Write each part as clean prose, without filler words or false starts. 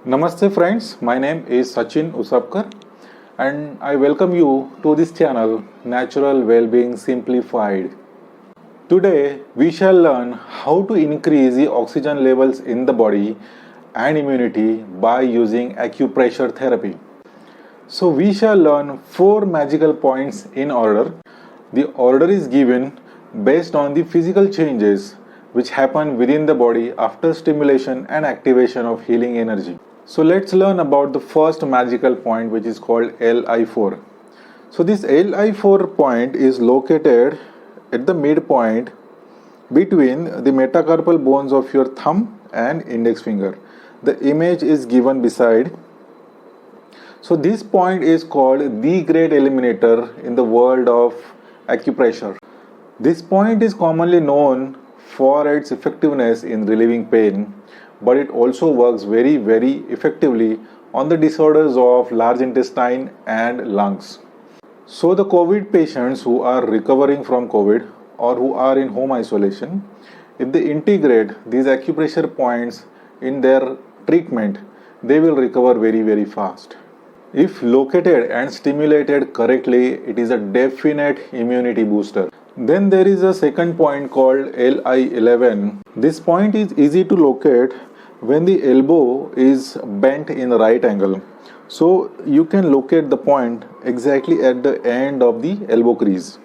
Namaste friends, my name is Sachin Usapkar and I welcome you to this channel Natural Wellbeing Simplified. Today we shall learn how to increase the oxygen levels in the body and immunity by using acupressure therapy. So we shall learn 4 magical points in order. The order is given based on the physical changes which happen within the body after stimulation and activation of healing energy. So let's learn about the first magical point, which is called LI4. So this LI4 point is located at the midpoint between the metacarpal bones of your thumb and index finger. The image is given beside. So this point is called the great eliminator in the world of acupressure. This point is commonly known for its effectiveness in relieving pain, but it also works very effectively on the disorders of large intestine and lungs. So the COVID patients who are recovering from COVID or who are in home isolation, if they integrate these acupressure points in their treatment, they will recover very fast. If located and stimulated correctly, it is a definite immunity booster. Then there is a second point called LI11. This point is easy to locate when the elbow is bent in the right angle. So you can locate the point exactly at the end of the elbow crease.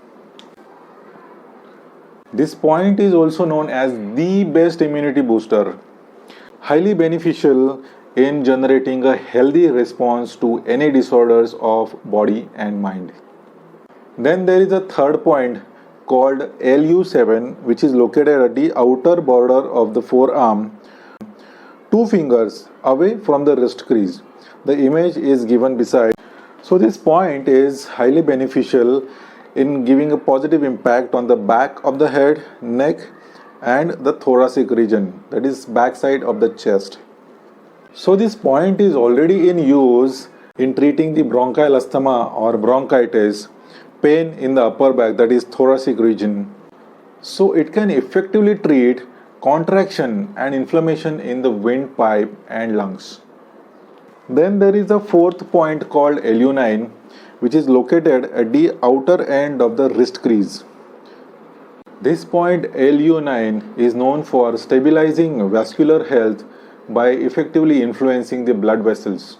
This point is also known as the best immunity booster, highly beneficial in generating a healthy response to any disorders of body and mind. Then there is a third point called LU7, which is located at the outer border of the forearm, 2 fingers away from the wrist crease. The image is given beside. So this point is highly beneficial in giving a positive impact on the back of the head, neck and the thoracic region, that is backside of the chest. So this point is already in use in treating the bronchial asthma or bronchitis, pain in the upper back, that is thoracic region. So it can effectively treat contraction and inflammation in the windpipe and lungs. Then there is a fourth point called LU9, which is located at the outer end of the wrist crease. This point LU9 is known for stabilizing vascular health by effectively influencing the blood vessels.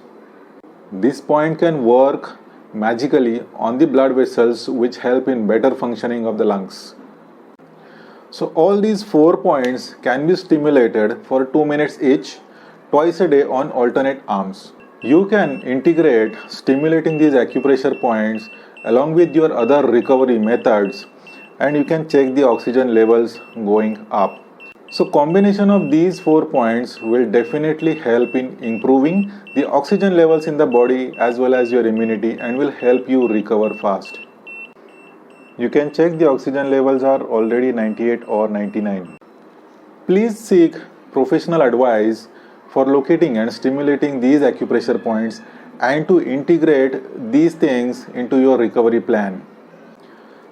This point can work magically on the blood vessels, which help in better functioning of the lungs. So all these 4 points can be stimulated for 2 minutes each, twice a day on alternate arms. You can integrate stimulating these acupressure points along with your other recovery methods, and you can check the oxygen levels going up. So combination of these 4 points will definitely help in improving the oxygen levels in the body as well as your immunity, and will help you recover fast. You can check the oxygen levels are already 98 or 99. Please seek professional advice for locating and stimulating these acupressure points and to integrate these things into your recovery plan.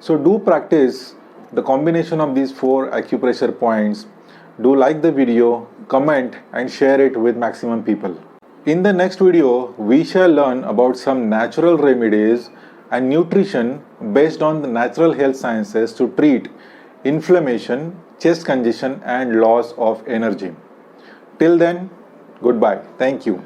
So do practice the combination of these 4 acupressure points. Do like the video, comment and share it with maximum people. In the next video, we shall learn about some natural remedies and nutrition based on the natural health sciences to treat inflammation, chest congestion and loss of energy. Till then, goodbye. Thank you.